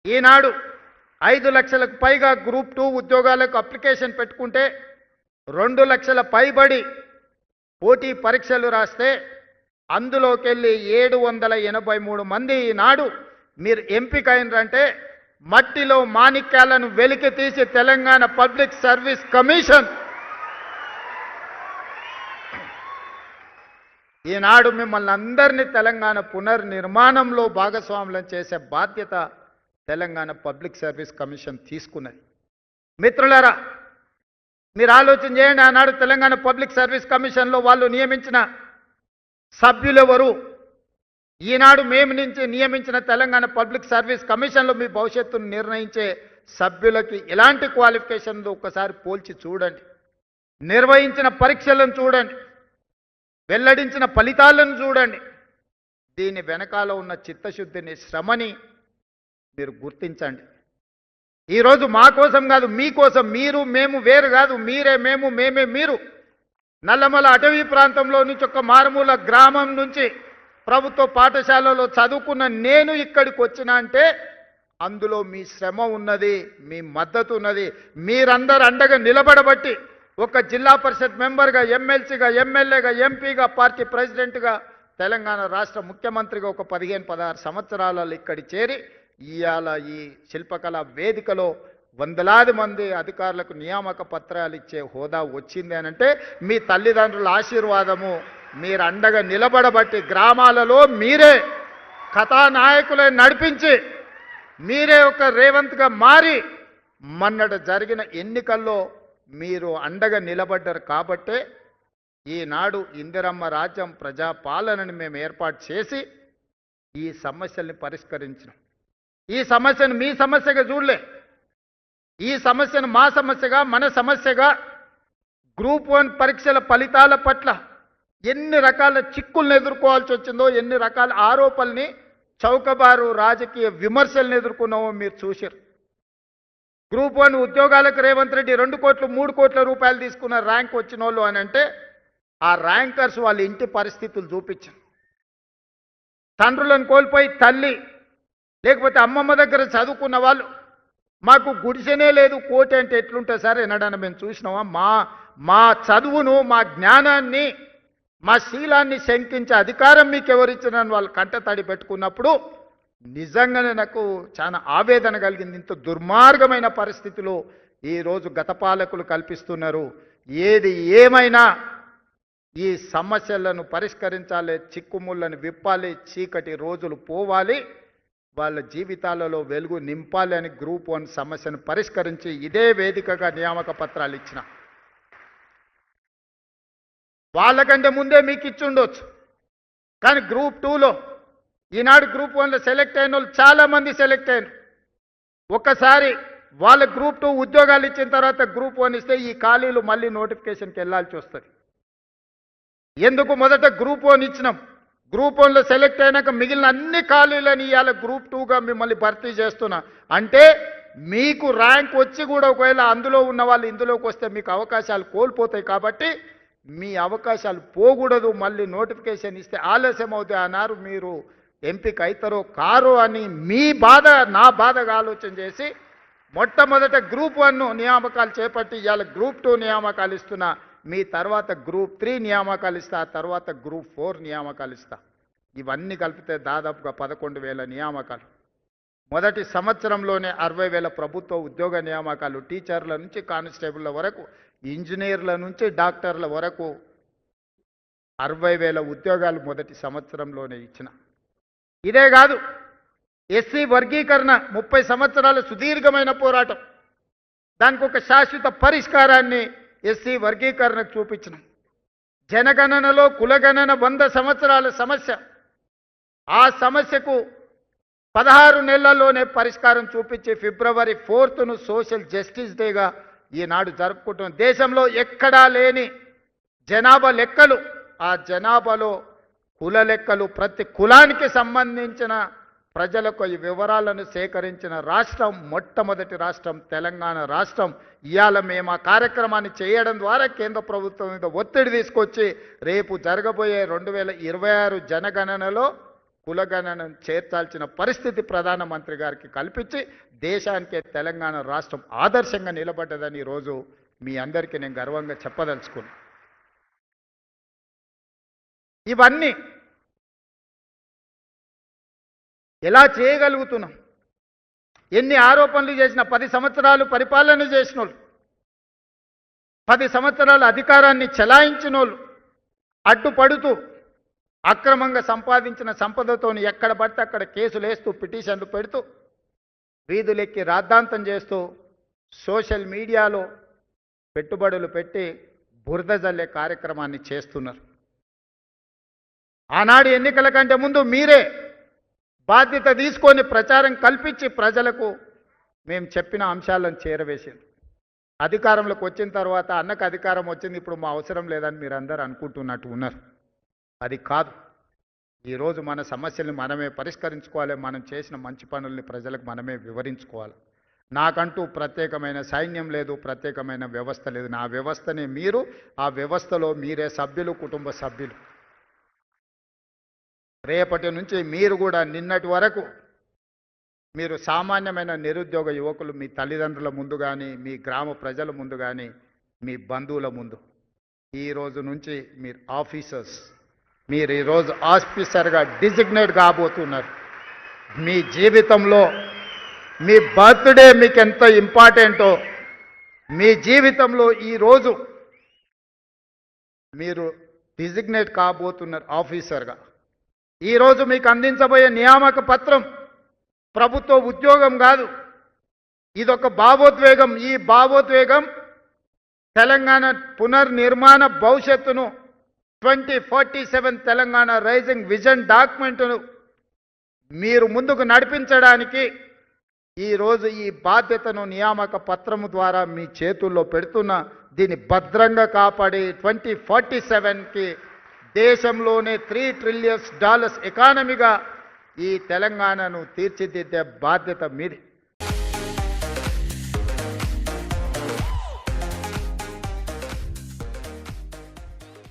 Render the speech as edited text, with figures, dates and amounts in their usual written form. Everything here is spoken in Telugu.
ఈనాడు 5 లక్షలకు పైగా గ్రూప్ 2 ఉద్యోగాలకు అప్లికేషన్ పెట్టుకుంటే 2 లక్షల పైబడి పోటీ పరీక్షలు రాస్తే అందులోకెళ్ళి 783 మంది ఈనాడు మీరు ఎంపికైనరంటే మట్టిలో మాణిక్యాలను వెలికి తీసి తెలంగాణ పబ్లిక్ సర్వీస్ కమిషన్ ఈనాడు మిమ్మల్ని అందరినీ తెలంగాణ పునర్నిర్మాణంలో భాగస్వాములను చేసే బాధ్యత తెలంగాణ పబ్లిక్ సర్వీస్ కమిషన్ తీసుకున్నది. మిత్రులారా, మీరు ఆలోచన చేయండి. ఆనాడు తెలంగాణ పబ్లిక్ సర్వీస్ కమిషన్లో వాళ్ళు నియమించిన సభ్యులెవరు? ఈనాడు మేము నియమించిన తెలంగాణ పబ్లిక్ సర్వీస్ కమిషన్లో మీ భవిష్యత్తును నిర్ణయించే సభ్యులకి ఎలాంటి క్వాలిఫికేషన్లు ఒక్కసారి పోల్చి చూడండి. నిర్వహించిన పరీక్షలను చూడండి, వెల్లడించిన ఫలితాలను చూడండి. దీని వెనకాల ఉన్న చిత్తశుద్ధిని, శ్రమని మీరు గుర్తించండి. ఈరోజు మా కోసం కాదు, మీకోసం. మీరు మేము వేరు కాదు, మీరే మేము, మేమే మీరు. నల్లమల అటవీ ప్రాంతంలో నుంచి ఒక మారుమూల గ్రామం నుంచి ప్రభుత్వ పాఠశాలలో చదువుకున్న నేను ఇక్కడికి వచ్చినా అంటే అందులో మీ శ్రమ ఉన్నది, మీ మద్దతు ఉన్నది. మీరందరూ అండగా నిలబడబట్టి ఒక జిల్లా పరిషత్ మెంబర్గా, ఎమ్మెల్సీగా, ఎమ్మెల్యేగా, ఎంపీగా, పార్టీ ప్రెసిడెంట్గా, తెలంగాణ రాష్ట్ర ముఖ్యమంత్రిగా ఒక 15-16 సంవత్సరాలలో ఇక్కడి చేరి ఇవాళ ఈ శిల్పకళ వేదికలో వందలాది మంది అధికారులకు నియామక పత్రాలు ఇచ్చే హోదా వచ్చింది అనంటే మీ తల్లిదండ్రుల ఆశీర్వాదము. మీరు అండగా నిలబడబట్టి గ్రామాలలో మీరే కథానాయకులై నడిపించి మీరే ఒక రేవంత్గా మారి మొన్నట జరిగిన ఎన్నికల్లో మీరు అండగా నిలబడ్డారు. కాబట్టే ఈనాడు ఇందిరమ్మ రాజ్యం ప్రజాపాలనని మేము ఏర్పాటు చేసి ఈ సమస్యల్ని పరిష్కరించినాం. ఈ సమస్యను మీ సమస్యగా చూడలే, ఈ సమస్యను మా సమస్యగా, మన సమస్యగా, గ్రూప్ 1 పరీక్షల ఫలితాల పట్ల ఎన్ని రకాల చిక్కులను ఎదుర్కోవాల్సి వచ్చిందో, ఎన్ని రకాల ఆరోపణల్ని, చౌకబారు రాజకీయ విమర్శలను ఎదుర్కొన్నామో మీరు చూశారు. గ్రూప్ 1 ఉద్యోగాలకు రేవంత్ రెడ్డి 2 కోట్లు 3 కోట్ల రూపాయలు తీసుకున్న ర్యాంక్ వచ్చిన వాళ్ళు అని అంటే ఆ ర్యాంకర్స్ వాళ్ళ ఇంటి పరిస్థితులు చూపించారు. తండ్రులను కోల్పోయి తల్లి లేకపోతే అమ్మమ్మ దగ్గర చదువుకున్న వాళ్ళు మాకు గుడిసెనే లేదు, కోటి అంటే ఎట్లుంటుంది సార్ ఎన్నడన్నా మేము చూసినామా? మా చదువును, మా జ్ఞానాన్ని, మా శీలాన్ని శంకించే అధికారం మీకు ఎవరిచ్చినని వాళ్ళు కంటతడి పెట్టుకున్నప్పుడు నిజంగానే నాకు చాలా ఆవేదన కలిగింది. ఇంత దుర్మార్గమైన పరిస్థితులు ఈరోజు గత పాలకులు కల్పిస్తున్నారు. ఏది ఏమైనా ఈ సమస్యలను పరిష్కరించాలి, చిక్కుముళ్ళను విప్పాలి, చీకటి రోజులు పోవాలి, వాళ్ళ జీవితాలలో వెలుగు నింపాలి అని గ్రూప్ 1 సమస్యను పరిష్కరించి ఇదే వేదికగా నియామక పత్రాలు ఇచ్చిన. వాళ్ళకంటే ముందే మీకు ఇచ్చి ఉండొచ్చు. కానీ గ్రూప్ 2లో ఈనాడు గ్రూప్ 1లో సెలెక్ట్ అయిన వాళ్ళు చాలామంది సెలెక్ట్ అయినారు. ఒక్కసారి వాళ్ళ గ్రూప్ 2 ఉద్యోగాలు ఇచ్చిన తర్వాత గ్రూప్ 1 ఇస్తే ఈ ఖాళీలు మళ్ళీ నోటిఫికేషన్కి వెళ్ళాల్సి వస్తుంది. ఎందుకు మొదట గ్రూప్ 1 ఇచ్చినాం, గ్రూప్ 1లో సెలెక్ట్ అయినాక మిగిలిన అన్ని ఖాళీలను ఇవాళ గ్రూప్ 2గా మిమ్మల్ని భర్తీ చేస్తున్నా అంటే మీకు ర్యాంక్ వచ్చి కూడా ఒకవేళ అందులో ఉన్న వాళ్ళు ఇందులోకి వస్తే మీకు అవకాశాలు కోల్పోతాయి. కాబట్టి మీ అవకాశాలు పోకూడదు. మళ్ళీ నోటిఫికేషన్ ఇస్తే ఆలస్యం అవుతాయి అన్నారు. మీరు ఎంపిక అవుతారో కారో అని మీ బాధ నా బాధగా ఆలోచన చేసి మొట్టమొదట గ్రూప్ 1 నియామకాలు చేపట్టి ఇవాళ గ్రూప్ 2 నియామకాలు ఇస్తున్నా. మీ తర్వాత గ్రూప్ 3 నియామకాలు ఇస్తా, ఆ తర్వాత గ్రూప్ 4 నియామకాలు ఇస్తా. ఇవన్నీ కలిపితే దాదాపుగా 11,000 నియామకాలు. మొదటి సంవత్సరంలోనే 60,000 ప్రభుత్వ ఉద్యోగ నియామకాలు, టీచర్ల నుంచి కానిస్టేబుల్ల వరకు, ఇంజనీర్ల నుంచి డాక్టర్ల వరకు 60,000 ఉద్యోగాలు మొదటి సంవత్సరంలోనే ఇచ్చిన. ఇదే కాదు, ఎస్సీ వర్గీకరణ 30 సంవత్సరాల సుదీర్ఘమైన పోరాటం, దానికి ఒక శాశ్వత పరిష్కారాన్ని ఎస్సీ వర్గీకరణకు చూపించినాం. జనగణనలో కులగణన 100 సంవత్సరాల సమస్య, ఆ సమస్యకు 16 నెలల్లోనే పరిష్కారం చూపించి ఫిబ్రవరి 4ను సోషల్ జస్టిస్ డేగా ఈనాడు జరుపుకుంటున్నాం. దేశంలో ఎక్కడా లేని జనాభా లెక్కలు, ఆ జనాభాలో కుల లెక్కలు, ప్రతి కులానికి సంబంధించిన ప్రజలకు ఈ వివరాలను సేకరించిన రాష్ట్రం మొట్టమొదటి రాష్ట్రం తెలంగాణ రాష్ట్రం. ఇవాళ మేము ఆ కార్యక్రమాన్ని చేయడం ద్వారా కేంద్ర ప్రభుత్వం మీద ఒత్తిడి తీసుకొచ్చి రేపు జరగబోయే 2026 జనగణనలో కులగణనను చేర్చాల్సిన పరిస్థితి ప్రధానమంత్రి గారికి కల్పించి దేశానికే తెలంగాణ రాష్ట్రం ఆదర్శంగా నిలబడ్డదని ఈరోజు మీ అందరికీ నేను గర్వంగా చెప్పదలుచుకున్నాను. ఇవన్నీ ఎలా చేయగలుగుతున్నాం? ఎన్ని ఆరోపణలు చేసిన 10 సంవత్సరాలు పరిపాలన చేసినోళ్ళు, 10 సంవత్సరాల అధికారాన్ని చెలాయించినోళ్ళు అడ్డుపడుతూ అక్రమంగా సంపాదించిన సంపదతోని ఎక్కడ పడితే అక్కడ కేసులు వేస్తూ పిటిషన్లు పెడుతూ వీధులెక్కి రాద్ధాంతం చేస్తూ సోషల్ మీడియాలో పెట్టుబడులు పెట్టి బురద జల్లే కార్యక్రమాన్ని చేస్తున్నారు. ఆనాడు ఎన్నికల కంటే ముందు మీరే బాధ్యత తీసుకొని ప్రచారం కల్పించి ప్రజలకు మేము చెప్పిన అంశాలను చేరవేసింది. అధికారంలోకి వచ్చిన తర్వాత అన్నకు అధికారం వచ్చింది, ఇప్పుడు మా అవసరం లేదని మీరందరూ అనుకుంటున్నట్టు ఉన్నారు. అది కాదు. ఈరోజు మన సమస్యల్ని మనమే పరిష్కరించుకోవాలి. మనం చేసిన మంచి పనుల్ని ప్రజలకు మనమే వివరించుకోవాలి. నాకంటూ ప్రత్యేకమైన సైన్యం లేదు, ప్రత్యేకమైన వ్యవస్థ లేదు. నా వ్యవస్థనే మీరు, ఆ వ్యవస్థలో మీరే సభ్యులు, కుటుంబ సభ్యులు. రేపటి నుంచి మీరు కూడా నిన్నటి వరకు మీరు సామాన్యమైన నిరుద్యోగ యువకులు మీ తల్లిదండ్రుల ముందు కానీ, మీ గ్రామ ప్రజల ముందు కానీ, మీ బంధువుల ముందు ఈ రోజు నుంచి మీరు ఆఫీసర్స్, మీరు ఈరోజు ఆఫీసర్గా డిజిగ్నేట్ కాబోతున్నారు. మీ జీవితంలో మీ బర్త్డే మీకు ఎంత ఇంపార్టెంటో, మీ జీవితంలో ఈరోజు మీరు డిజిగ్నేట్ కాబోతున్నారు ఆఫీసర్గా. ఈరోజు మీకు అందించబోయే నియామక పత్రం ప్రభుత్వ ఉద్యోగం కాదు, ఇదొక భావోద్వేగం. ఈ భావోద్వేగం తెలంగాణ పునర్నిర్మాణ భవిష్యత్తును 2047 తెలంగాణ రైజింగ్ విజన్ డాక్యుమెంట్ను మీరు ముందుకు నడిపించడానికి ఈరోజు ఈ బాధ్యతను నియామక పత్రము ద్వారా మీ చేతుల్లో పెడుతున్న, దీన్ని భద్రంగా కాపాడి 2047కి దేశంలోనే $3 ట్రిలియన్ ఎకానమీగా ఈ తెలంగాణను తీర్చిదిద్దే బాధ్యత మీది.